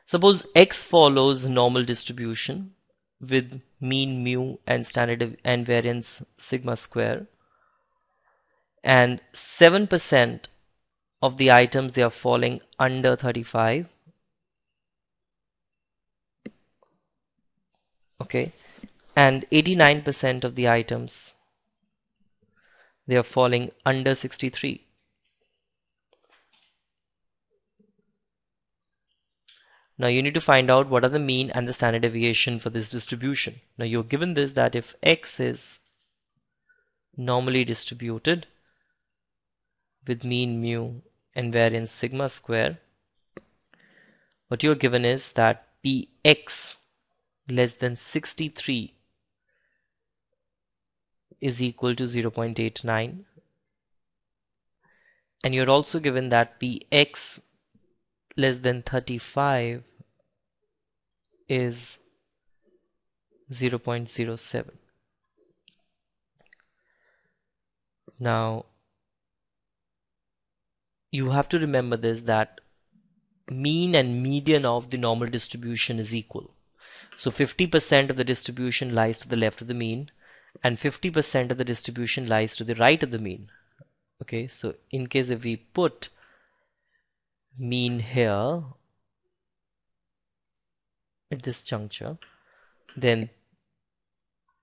Suppose X follows normal distribution with mean mu and standard and variance sigma square, and 7% of the items they are falling under 35. Okay, and 89% of the items they are falling under 63. Now you need to find out what are the mean and the standard deviation for this distribution. Now you're given this, that if X is normally distributed with mean mu and variance sigma square, what you're given is that Px less than 63 is equal to 0.89, and you're also given that Px less than 35 is 0.07. Now you have to remember this, that mean and median of the normal distribution is equal. So 50% of the distribution lies to the left of the mean and 50% of the distribution lies to the right of the mean. Okay, so in case if we put mean here at this juncture, then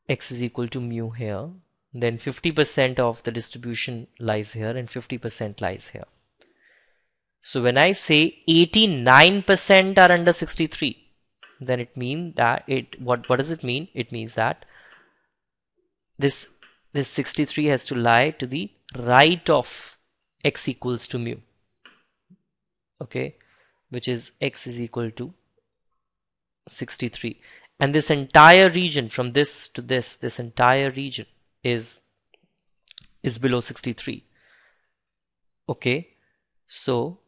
X is equal to mu here, then 50% of the distribution lies here and 50% lies here. So when I say 89% are under 63, then it means that what does it mean? It means that this 63 has to lie to the right of X equals to mu. Okay, which is X is equal to 63, and this entire region from this to this entire region is below 63. Okay, so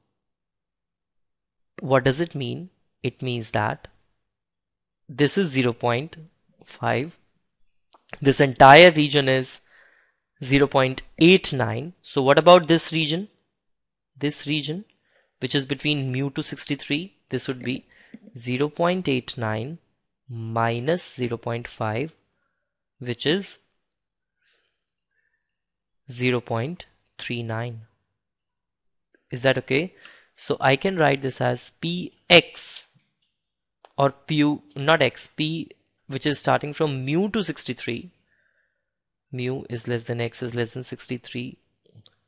what does it mean? It means that this is 0.5, this entire region is 0.89. so what about this region? This region, which is between mu to 63, this would be 0.89 minus 0.5, which is 0.39. Is that okay? So I can write this as Px, or Pu, not X, P, which is starting from mu to 63. Mu is less than X is less than 63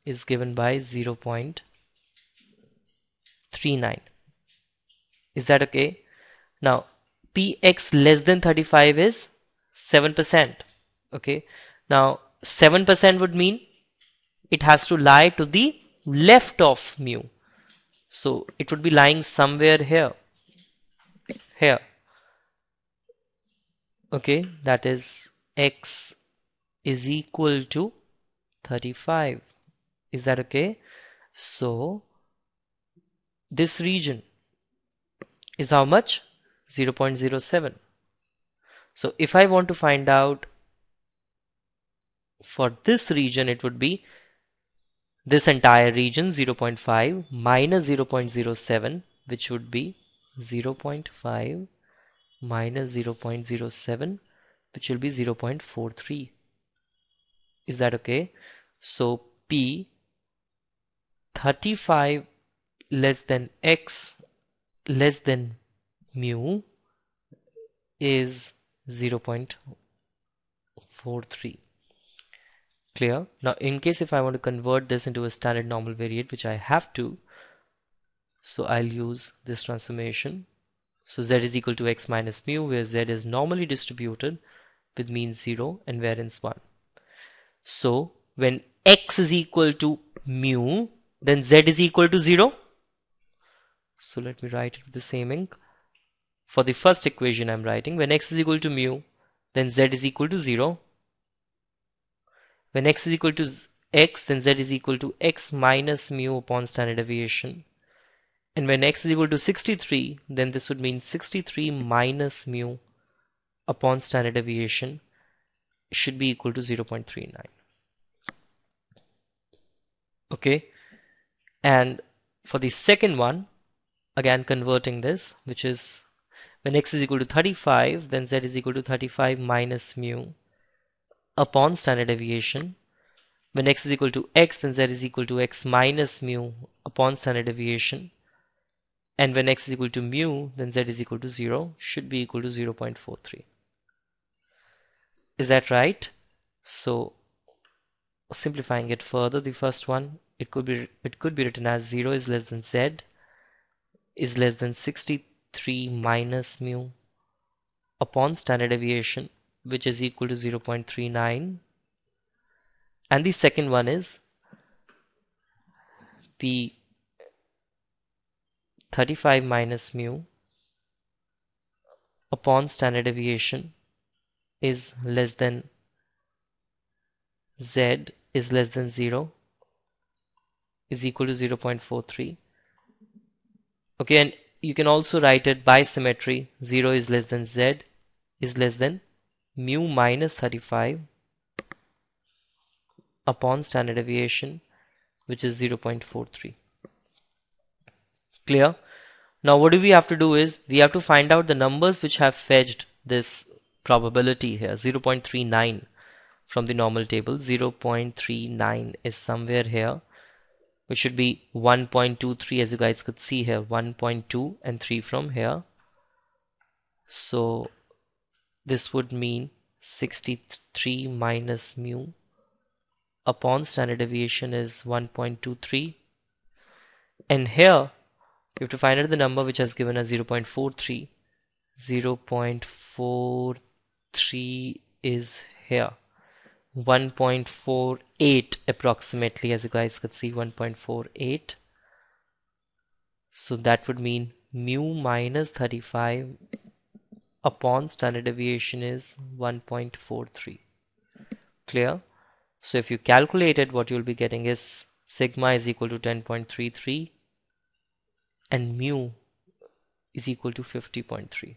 is given by 0.39. Is that okay? Now Px less than 35 is 7%. Okay, now 7% would mean it has to lie to the left of mu, so it would be lying somewhere here. Okay, that is X is equal to 35. Is that okay? So this region is how much? 0.07. So if I want to find out for this region, it would be this entire region 0.5 minus 0.07, which would be 0.5 minus 0.07, which will be 0.43. Is that okay? So P 35 less than X less than mu is 0.43. Clear? Now in case if I want to convert this into a standard normal variate, which I have to, so I'll use this transformation. So Z is equal to X minus mu, where Z is normally distributed with mean 0 and variance 1. So when X is equal to mu, then Z is equal to 0. So let me write it with the same ink. For the first equation I'm writing, when X is equal to mu, then Z is equal to 0. When X is equal to X, then Z is equal to X minus mu upon standard deviation. And when X is equal to 63, then this would mean 63 minus mu upon standard deviation should be equal to 0.39. Okay, and for the second one, again converting this, which is when x is equal to 35, then z is equal to 35 minus mu upon standard deviation. When x is equal to x, then z is equal to x minus mu upon standard deviation. And when x is equal to mu, then z is equal to 0, should be equal to 0.43. Is that right? So simplifying it further, the first one, it could be written as 0 is less than z is less than 63 minus mu upon standard deviation, which is equal to 0.39. And the second one is the 35 minus mu upon standard deviation is less than z is less than 0 is equal to 0.43. Okay, and you can also write it by symmetry. 0 is less than z is less than mu minus 35 upon standard deviation, which is 0.43. Clear? Now what do we have to do is we have to find out the numbers which have fetched this probability here, 0.39 from the normal table. 0.39 is somewhere here, which should be 1.23, as you guys could see here, 1.2 and 3 from here. So this would mean 63 minus mu upon standard deviation is 1.23, and here you have to find out the number which has given us 0.43. 0.43 is here, 1.48 approximately, as you guys could see, 1.48. So that would mean mu minus 35 upon standard deviation is 1.43. Clear? So if you calculate it, what you'll be getting is sigma is equal to 10.33 and mu is equal to 50.3.